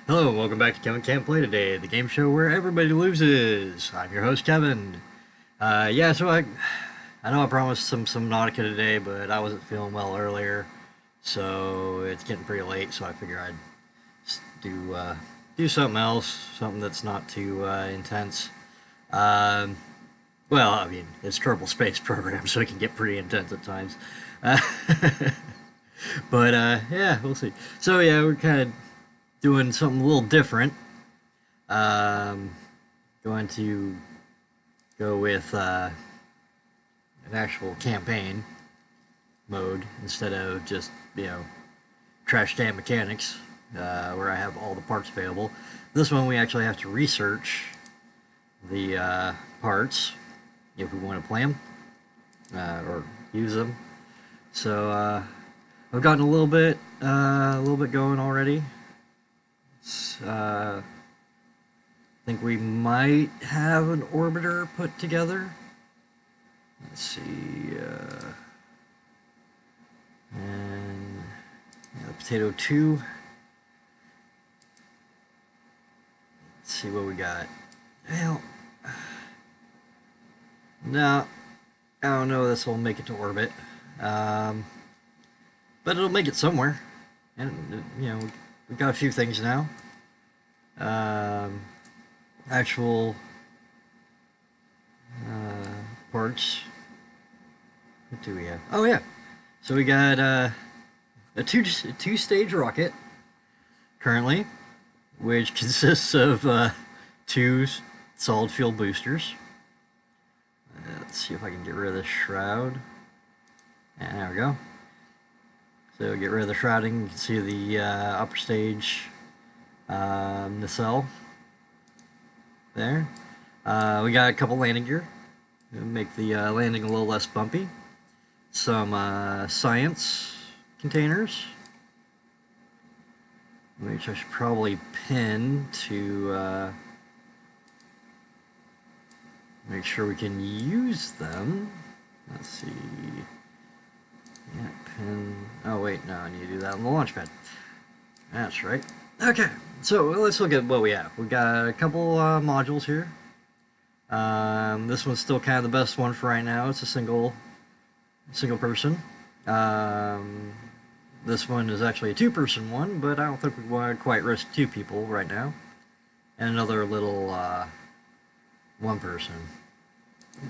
Hello, and welcome back to Kevin Can't Play Today, the game show where everybody loses. I'm your host, Kevin. I know I promised some Subnautica today, but I wasn't feeling well earlier, so it's getting pretty late. So I figure I'd do something else, something that's not too intense. Um, well, I mean, it's Kerbal Space Program, so it can get pretty intense at times. Uh, yeah, we'll see. So yeah, we're kind of doing something a little different. Um, Going to go with an actual campaign mode instead of just trash can mechanics where I have all the parts available. This one we actually have to research the parts if we want to play them or use them. So I've gotten a little bit going already. I think we might have an orbiter put together. Let's see. And yeah, potato 2. Let's see what we got. Well, no, I don't know this will make it to orbit. Um, but it'll make it somewhere. And, we've got a few things now. Um, Actual parts. What do we have? Oh yeah, so we got a two stage rocket currently, which consists of two solid fuel boosters. Let's see if I can get rid of the shroud. And there we go. So get rid of the shrouding. You can see the upper stage nacelle there. We got a couple landing gear to make the landing a little less bumpy. Some science containers, which I should probably pin to make sure we can use them. Let's see. Yeah, pin. Oh, wait, no, I need to do that on the launch pad. That's right. Okay, so let's look at what we have. We've got a couple modules here. This one's still kind of the best one for right now. It's a single person. This one is actually a two-person one, but I don't think we want to quite risk two people right now. And another little one person.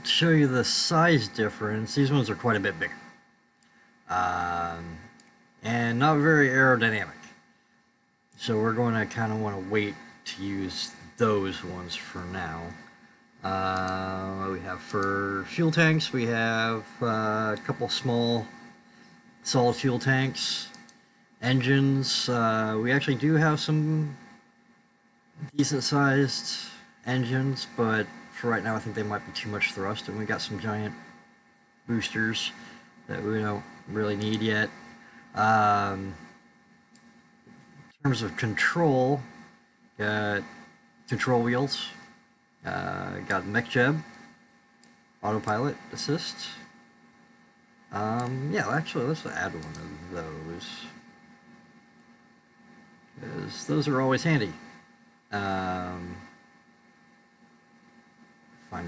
To show you the size difference, these ones are quite a bit bigger. And not very aerodynamic. So we're going to kind of want to wait to use those ones for now. What we have for fuel tanks, we have a couple small solid fuel tanks. Engines, we actually do have some decent sized engines, but for right now I think they might be too much thrust, and we got some giant boosters that we don't really need yet. In terms of control, got control wheels, got mech jeb, autopilot assist. Yeah, actually, let's add one of those, because those are always handy. Find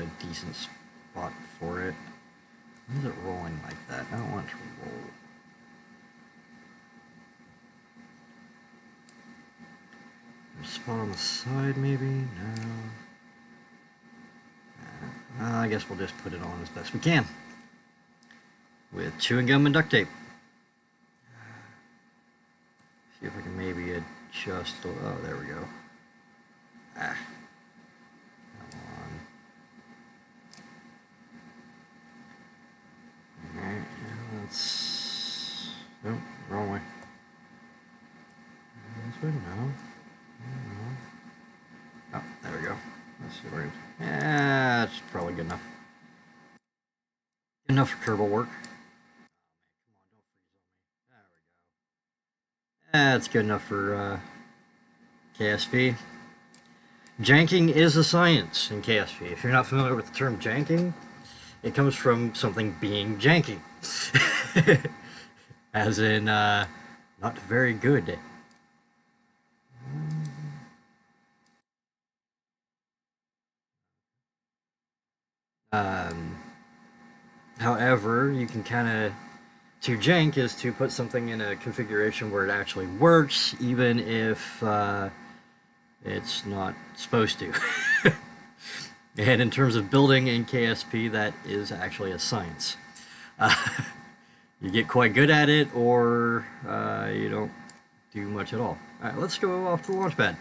a decent spot for it. Why is it rolling like that? I don't want it to roll. Spot on the side, maybe? No. I guess we'll just put it on as best we can. With chewing gum and duct tape. See if I can maybe adjust. Oh, there we go. Come on. Alright, let's. Nope, wrong way. This way, no. Oh, there we go. Let's see where. Yeah, that's probably good enough. Good enough for Kerbal work. Come on, don't freeze on me. There we go. That's good enough for KSP. Janking is a science in KSP. If you're not familiar with the term janking, it comes from something being janky. As in, not very good. Um, However, you can kind of to jank is to put something in a configuration where it actually works, even if it's not supposed to. And in terms of building in KSP, that is actually a science. Uh, you get quite good at it, or you don't do much at all. All right, let's go off to the launch pad.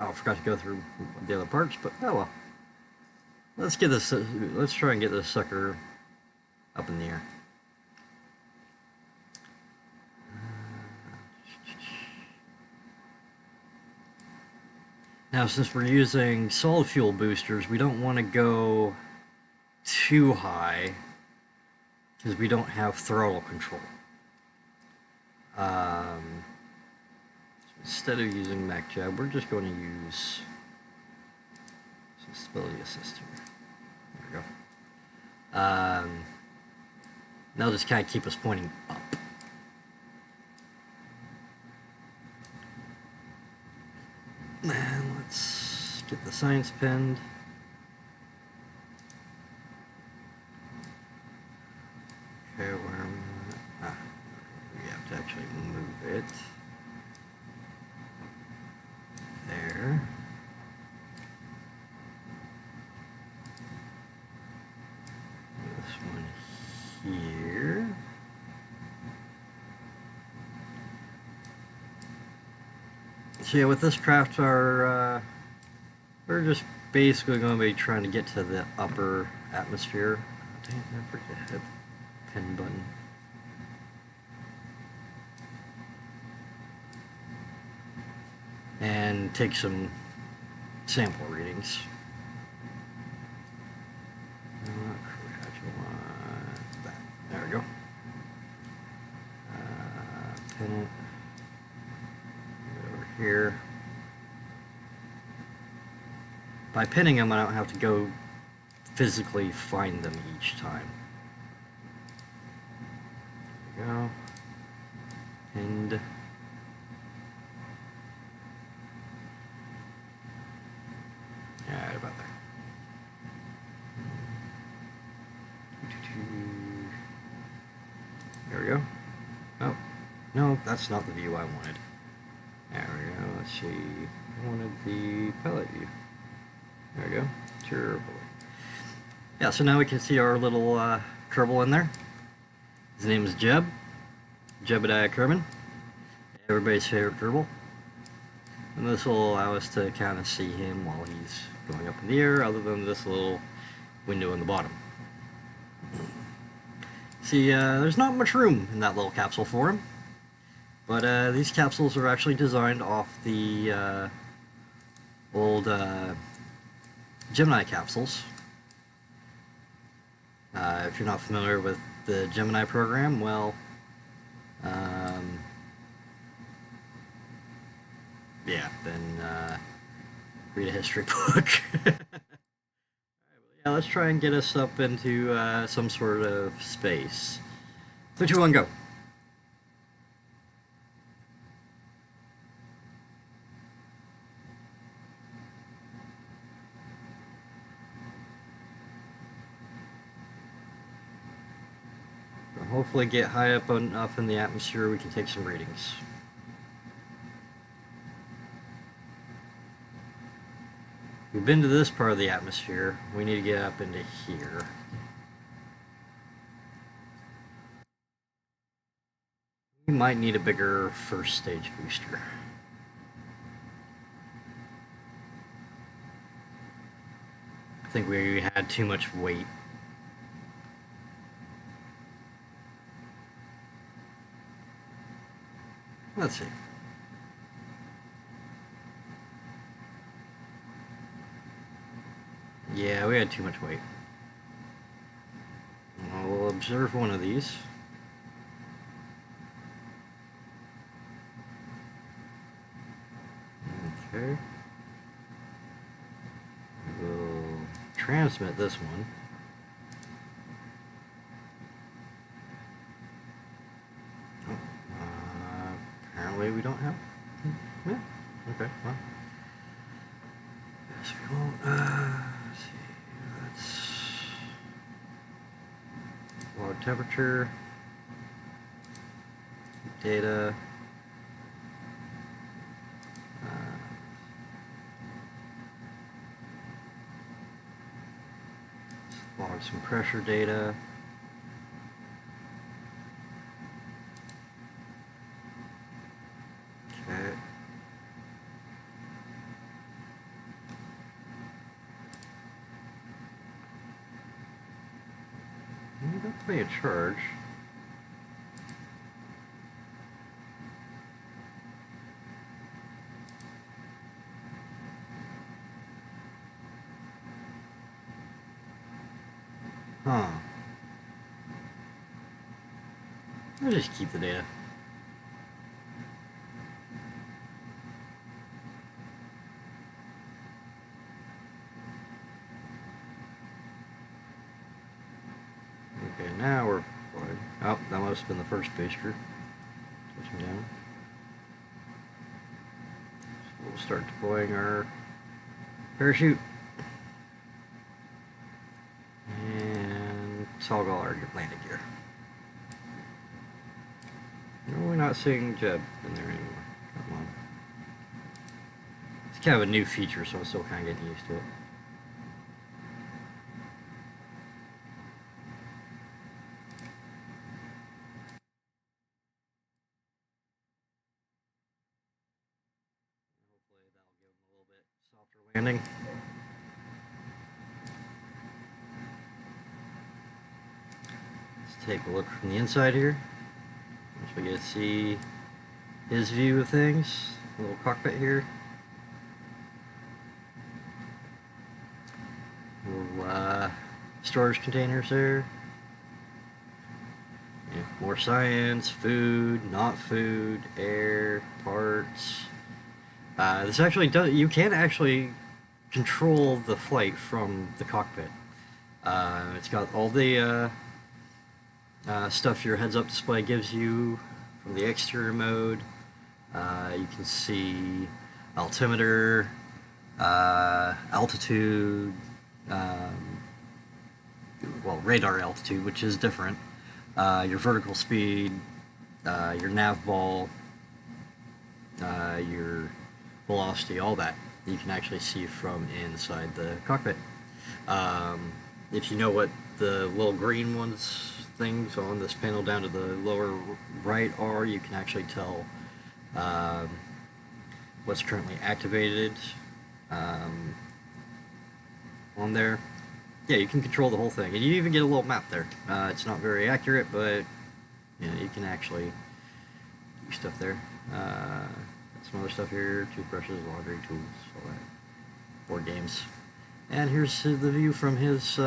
Oh, I forgot to go through the other parts, but oh well. Let's get this. Let's try and get this sucker up in the air. Now, since we're using solid fuel boosters, we don't want to go too high because we don't have throttle control. Instead of using Mac Jab, we're just going to use some stability assist here. There we go. That'll just kind of keep us pointing up. And let's get the science pinned. Okay, we have to actually move it. There. This one here. So yeah, with this craft, we're just basically going to be trying to get to the upper atmosphere. Oh, dang, I forget to hit the pin button. And take some sample readings. There we go. Pin it. Over here. By pinning them, I don't have to go physically find them each time. There we go. Pinned. Yeah, right about there. There we go. Oh, no, that's not the view I wanted. There we go. Let's see. I wanted the palette view. There we go. Kerbal. Yeah, so now we can see our little Kerbal in there. His name is Jeb. Jebediah Kerman. Everybody's favorite Kerbal. And this will allow us to kind of see him while he's going up in the air, other than this little window in the bottom. See, there's not much room in that little capsule for him. But these capsules are actually designed off the old Gemini capsules. If you're not familiar with the Gemini program, well, yeah, then read a history book. Yeah, let's try and get us up into some sort of space. 3, 2, 1, go. Hopefully get high up enough in the atmosphere we can take some readings. We've been to this part of the atmosphere. We need to get up into here. We might need a bigger first stage booster. I think we had too much weight. Let's see. Yeah, we had too much weight. We'll observe one of these. Okay. We'll transmit this one. Apparently we don't have. Yeah. Okay. Well. Yes, we won't. Let's see. temperature, data, log some pressure data. Okay. Don't pay a charge. Huh. I'll just keep the data. Okay, now we're flying. Oh, that must have been the first booster. Switching down. So we'll start deploying our parachute. And toggle our landing gear. No, we're not seeing Jeb in there anymore. Come on. It's kind of a new feature, so I'm still kind of getting used to it. Hopefully that'll give him a little bit softer landing. Let's take a look from the inside here. So we get to see his view of things. A little cockpit here. Little storage containers there. Yeah, more science, food, not food, air, parts. This actually does. You can actually control the flight from the cockpit. It's got all the stuff your heads-up display gives you from the exterior mode. You can see altimeter, altitude, well, radar altitude, which is different, your vertical speed, your nav ball, your velocity, all that you can actually see from inside the cockpit. If you know what the little green ones things on this panel down to the lower right are, you can actually tell what's currently activated on there. Yeah, you can control the whole thing, and you even get a little map there. It's not very accurate, but you know, you can actually do stuff there. Some other stuff here: toothbrushes, laundry tools, all that. Board games. And here's the view from his.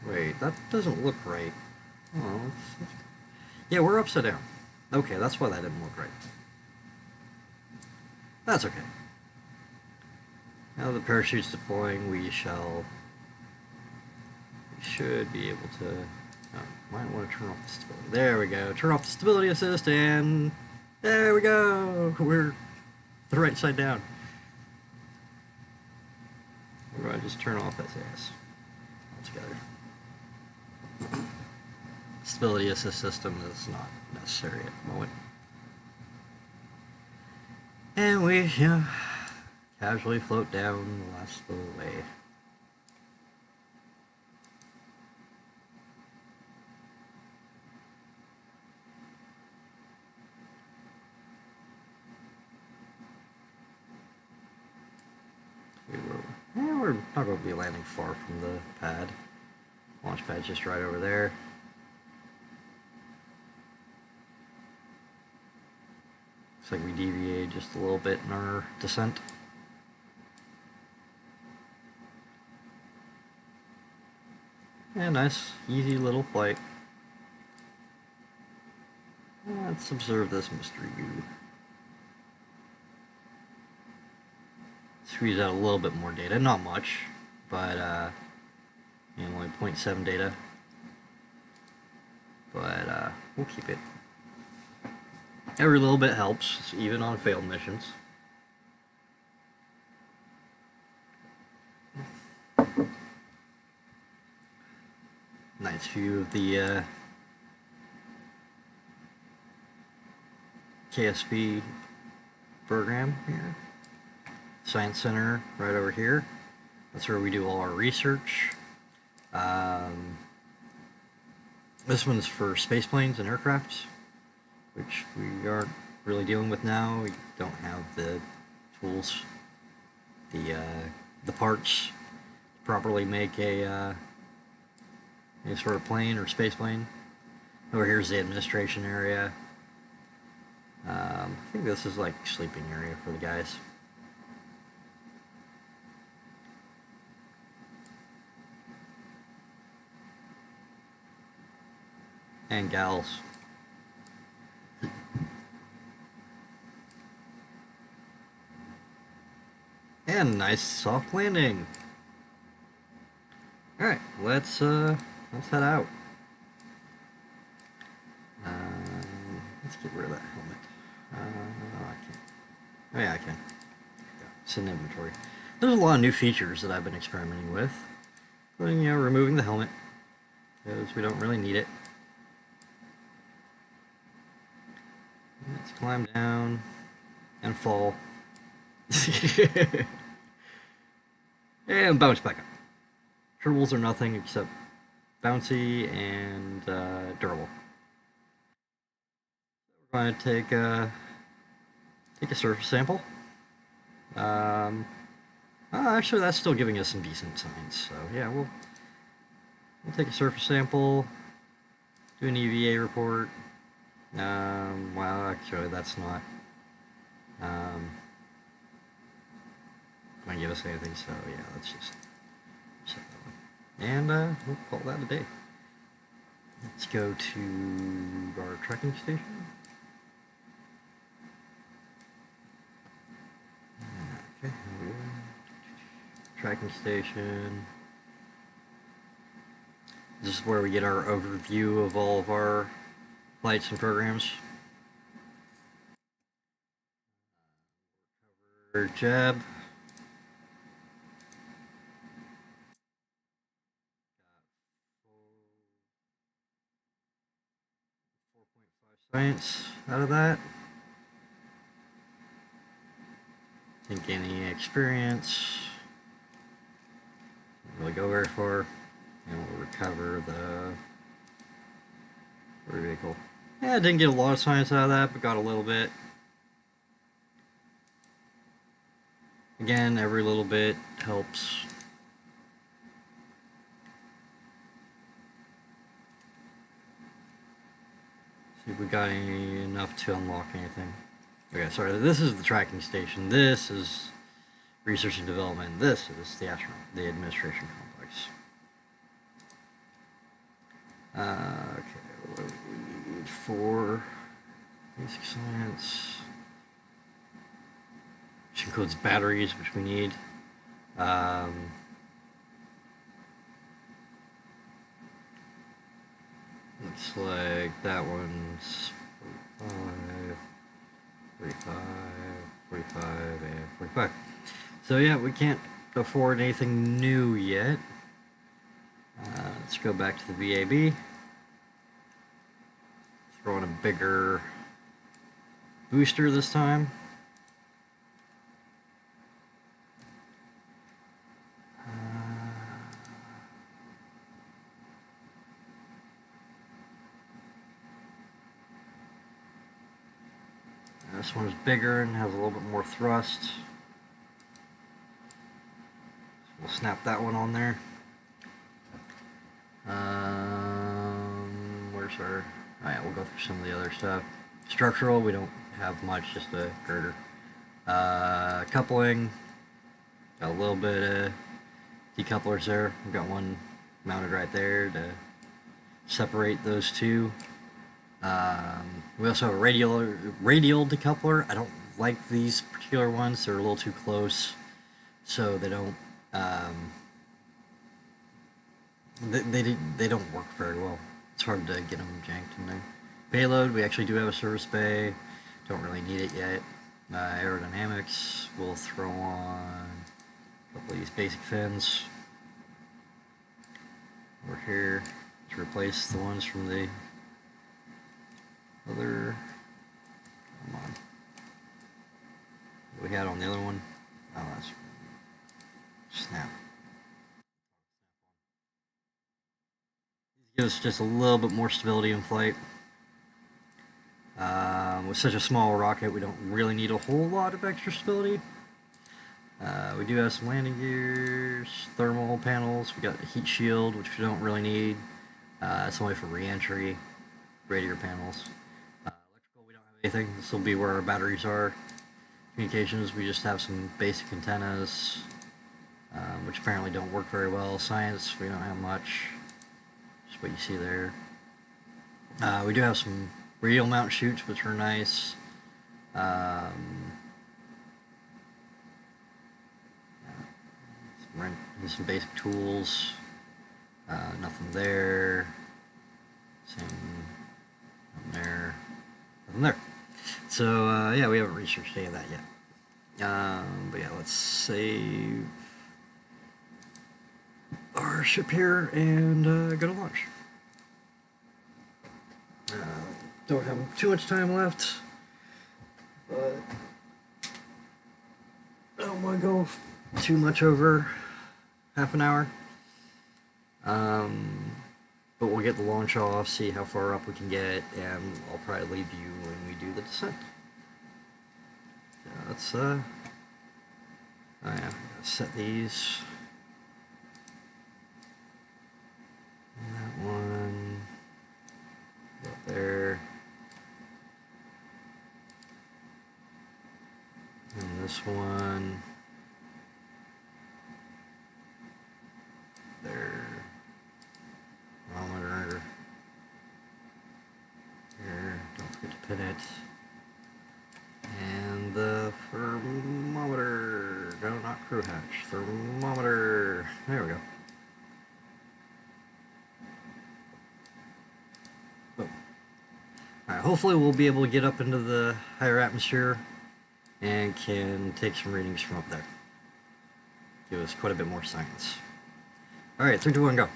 Wait, that doesn't look right. Oh, yeah, we're upside down. Okay, that's why that didn't look right. That's okay. Now the parachute's deploying, we should be able to... Oh, might want to turn off the stability. There we go. Turn off the stability assist, and there we go. We're the right side down. Or do I just turn off SAS altogether? Stability assist system is not necessary at the moment. And we, you know, casually float down the last little way. We're not going to be landing far from the pad. Launch pad's just right over there. Looks like we deviated just a little bit in our descent. Yeah, nice, easy little flight. Let's observe this mystery goo. Squeeze out a little bit more data, not much, but you know, only 0.7 data. But we'll keep it. Every little bit helps, even on failed missions. view of the KSB program here. Science Center right over here. That's where we do all our research. This one's for space planes and aircrafts, which we aren't really dealing with now. We don't have the tools, the parts to properly make a any sort of plane or space plane. Over here's the administration area. I think this is like sleeping area for the guys. And gals. And nice soft landing. Alright, let's head out. Let's get rid of that helmet. I can't. Oh yeah, I can. Yeah, it's in inventory. There's a lot of new features that I've been experimenting with. Including, you know, removing the helmet. Because we don't really need it. Let's climb down and fall. And bounce back up. Kerbals are nothing except bouncy and durable. We're going to take a surface sample. Actually, that's still giving us some decent science. So yeah, we'll take a surface sample, do an EVA report. Well, actually, that's not going to give us anything. So yeah, let's just set that one, and we'll call that a day. Let's go to our tracking station. Okay, tracking station. This is where we get our overview of all of our flights and programs. Cover Jeb. 4.5 science out of that. Didn't gain any experience. Didn't really go very far. And we'll recover the vehicle. Yeah, I didn't get a lot of science out of that, but got a little bit. Again, every little bit helps. See if we got enough to unlock anything. Okay, sorry, this is the tracking station. This is research and development. This is the administration complex. Okay, what do we need for basic science? Which includes batteries, which we need. Looks like that one's 45, 45, and 45. So yeah, we can't afford anything new yet. Let's go back to the VAB. Throw in a bigger booster this time. This one's bigger and has a little bit more thrust. So we'll snap that one on there. Where's our... Oh yeah, we'll go through some of the other stuff. Structural, we don't have much, just a girder. Coupling, got a little bit of decouplers there. We've got one mounted right there to separate those two. We also have a radial decoupler. I don't like these particular ones. They're a little too close, so they don't they don't work very well. It's hard to get them janked in there. Payload, we actually do have a service bay. Don't really need it yet. Aerodynamics, we'll throw on a couple of these basic fins over here. to replace the ones from the other. Come on. What we had on the other one? Oh, that's snap. These give us just a little bit more stability in flight. With such a small rocket, we don't really need a whole lot of extra stability. We do have some landing gears, thermal panels. We got a heat shield, which we don't really need. It's only for re-entry. Radiator panels. Electrical, we don't have anything. This will be where our batteries are. Communications, we just have some basic antennas, which apparently don't work very well. Science, we don't have much. Just what you see there. We do have some radial mount chutes, which are nice. Some basic tools. Nothing there. Same. Nothing there. Nothing there. So, yeah, we haven't researched any of that yet. But yeah, let's save our ship here and go to launch. Don't have too much time left, but I don't want to go too much over half an hour. But we'll get the launch off, see how far up we can get, and I'll probably leave you when we do the descent. Let's, oh yeah, gotta set these. And that one, up there. And this one. There. Thermometer. Here, don't forget to pin it. And the thermometer. No, not crew hatch. Thermometer. There we go. Boom. Alright, hopefully we'll be able to get up into the higher atmosphere and can take some readings from up there. Give us quite a bit more science. Alright, 3, 2, 1, go.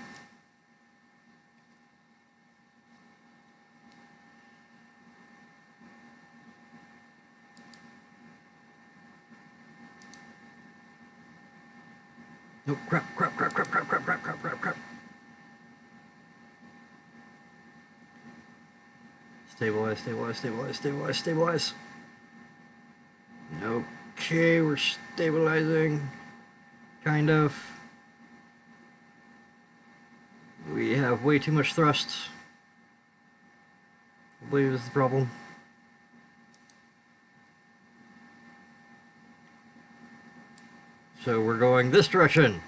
No, crap. Stabilize. Okay, we're stabilizing. Kind of. We have way too much thrust. I believe is the problem. So we're going this direction.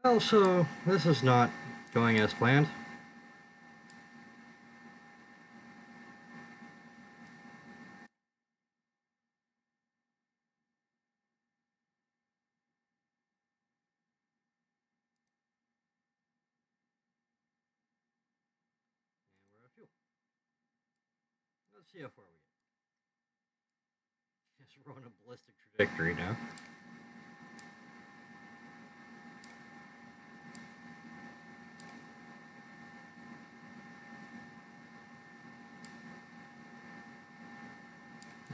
Well, so this is not going as planned. And we're out of fuel. Let's see how far we get. Yes, we're on a ballistic trajectory now.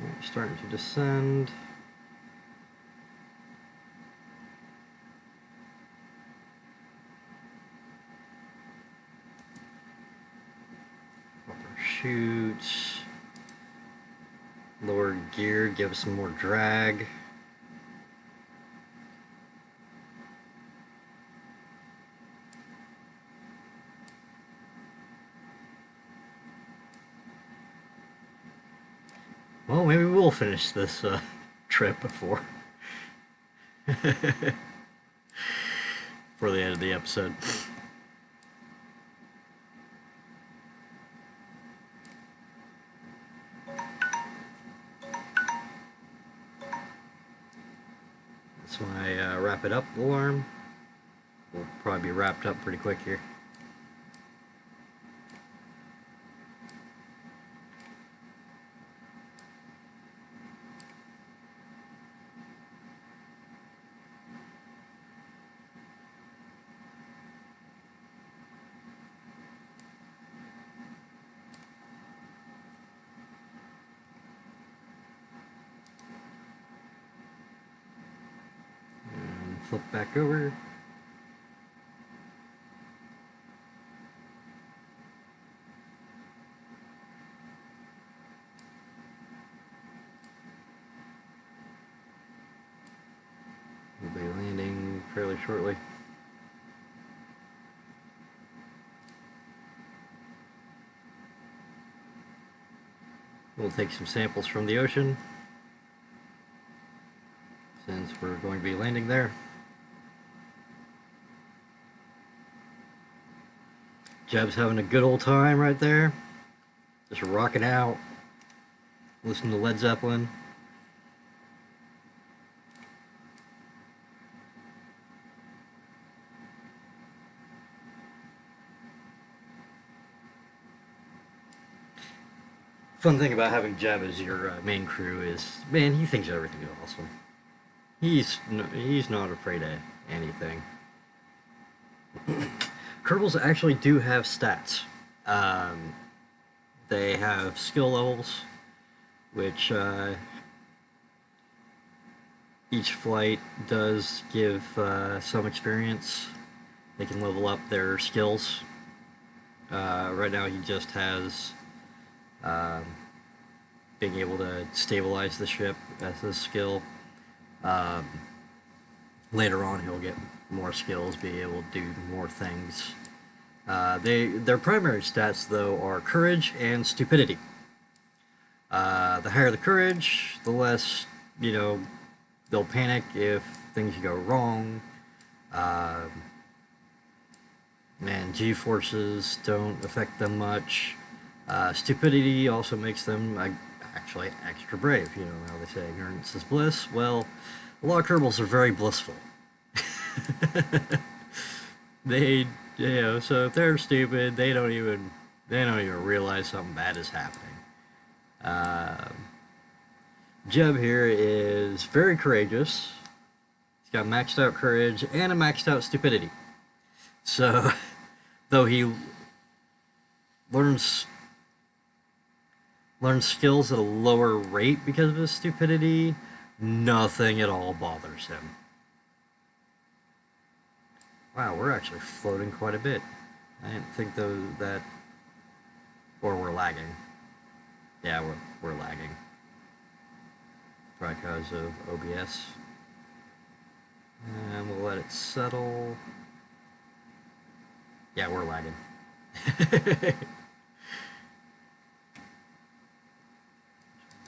Alright, starting to descend. Upper chutes. Lower gear, give us some more drag. Well, maybe we'll finish this trip before for the end of the episode. That's my wrap it up alarm. We'll probably be wrapped up pretty quick here. And flip back over. We'll be landing fairly shortly. We'll take some samples from the ocean, since we're going to be landing there. Jeb's having a good old time right there. Just rocking out, listening to Led Zeppelin. Fun thing about having Jeb as your main crew is, man, he thinks everything is awesome. He's not afraid of anything. Kerbals actually do have stats. They have skill levels, which each flight does give some experience. They can level up their skills. Right now he just has being able to stabilize the ship as a skill. Later on he'll get more skills, be able to do more things. Their primary stats, though, are courage and stupidity. The higher the courage, the less, they'll panic if things go wrong. G-forces don't affect them much. Stupidity also makes them actually extra brave. You know how they say ignorance is bliss. Well, a lot of Kerbals are very blissful. So if they're stupid, they don't even realize something bad is happening. Jeb here is very courageous. He's got maxed out courage and a maxed out stupidity. So, though he learns skills at a lower rate because of his stupidity, nothing at all bothers him. Wow, we're actually floating quite a bit. I didn't think that... Or we're lagging. Yeah, we're lagging. Probably because of OBS. And we'll let it settle. Yeah, we're lagging.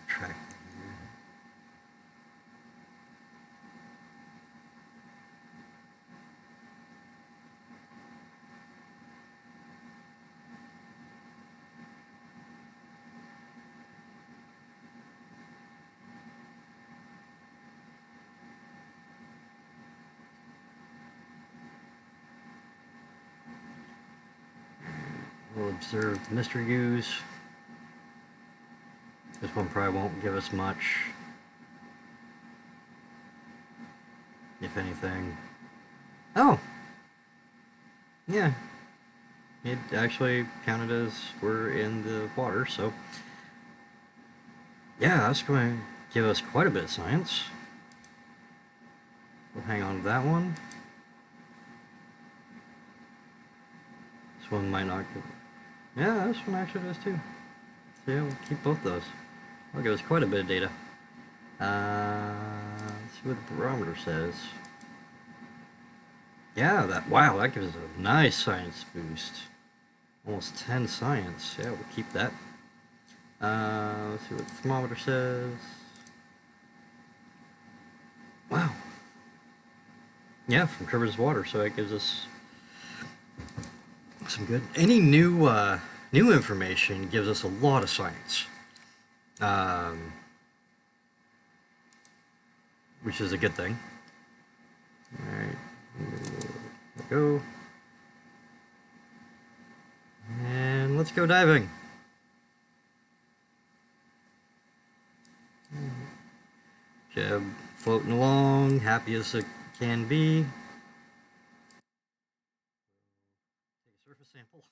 Track. We'll observe the mystery ooze. This one probably won't give us much, if anything. Oh! Yeah. It actually counted as we're in the water, so... Yeah, that's going to give us quite a bit of science. We'll hang on to that one. This one might not give... Yeah, this one actually does too. So yeah, we'll keep both those. That'll give us quite a bit of data. Let's see what the barometer says. Yeah, that gives us a nice science boost. Almost 10 science. Yeah, we'll keep that. Let's see what the thermometer says. Wow. Yeah, from Kerber's water, so it gives us some good. Any new information gives us a lot of science, um, which is a good thing. All right, there we go, and let's go diving. Jeb floating along, happy as it can be. Take a surface sample.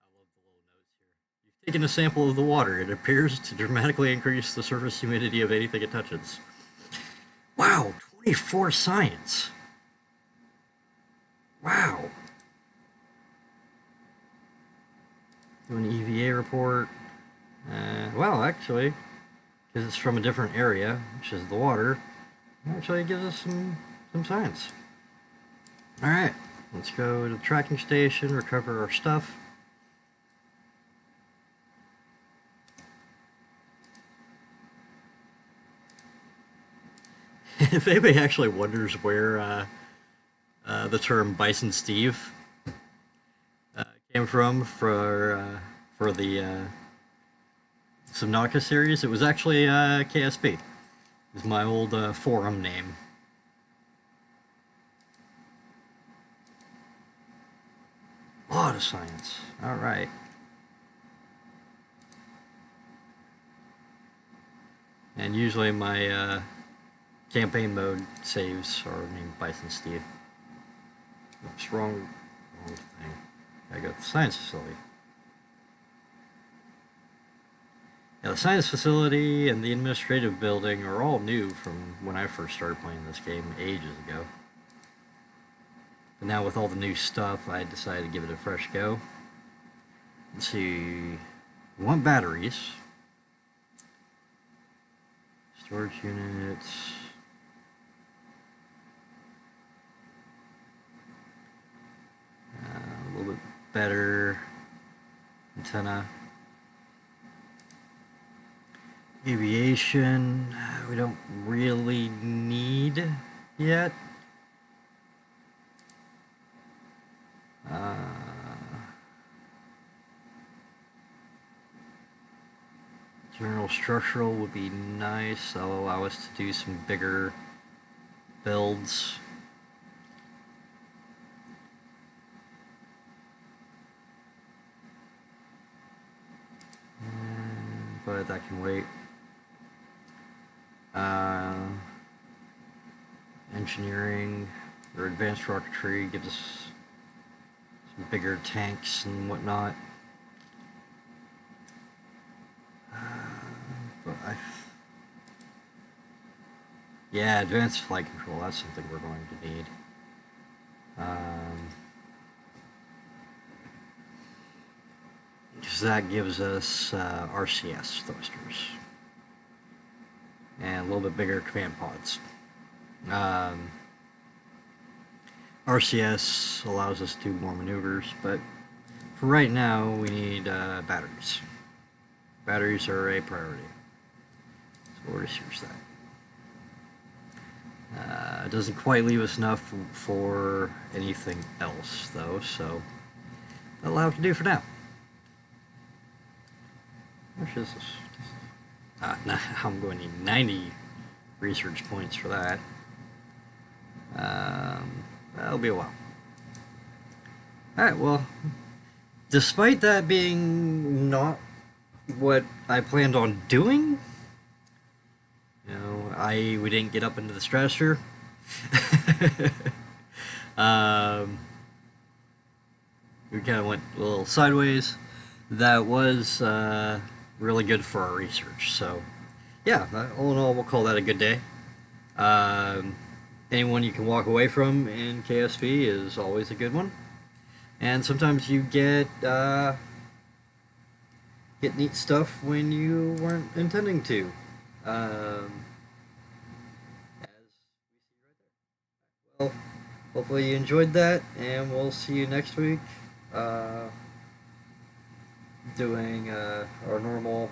I love the little notes here. You've taken a sample of the water. It appears to dramatically increase the surface humidity of anything it touches. Wow, 24 science. Wow. Do an EVA report. Well, actually, because it's from a different area, which is the water, actually it gives us some science. All right, let's go to the tracking station, recover our stuff. If anybody actually wonders where the term Bison Steve came from for the Subnautica series, it was actually KSP. It was my old forum name. A lot of science. All right. And usually my campaign mode saves are named Bison Steve. Oops, wrong thing. I got the science facility. Yeah, the science facility and the administrative building are all new from when I first started playing this game ages ago. But now with all the new stuff, I decided to give it a fresh go. Let's see. We want batteries. Storage units. A little bit better antenna. Aviation, we don't really need yet. General structural would be nice. That'll allow us to do some bigger builds. But that can wait. Engineering or advanced rocketry gives us some bigger tanks and whatnot. Yeah, advanced flight control, that's something we're going to need. Because that gives us RCS thrusters. And a little bit bigger command pods. RCS allows us to do more maneuvers, but for right now, we need batteries. Batteries are a priority. So we'll research that. It doesn't quite leave us enough for anything else, though, so that'll have to do for now. Which is this? I'm going to need 90 research points for that. That'll be a while. Alright, well, despite that being not what I planned on doing, you know, we didn't get up into the stratosphere. We kind of went a little sideways. That was really good for our research. So, yeah, all in all, we'll call that a good day. Anyone you can walk away from in KSP is always a good one. And sometimes you get neat stuff when you weren't intending to. As we see right there. Well, hopefully you enjoyed that, and we'll see you next week. Doing our normal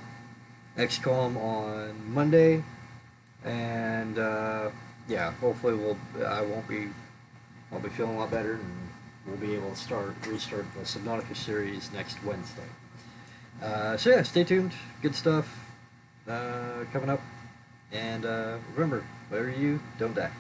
XCOM on Monday And yeah, hopefully I'll be feeling a lot better, and we'll be able to restart the Subnautica series next Wednesday. So yeah, stay tuned. Good stuff coming up. And remember, whatever you do, don't die.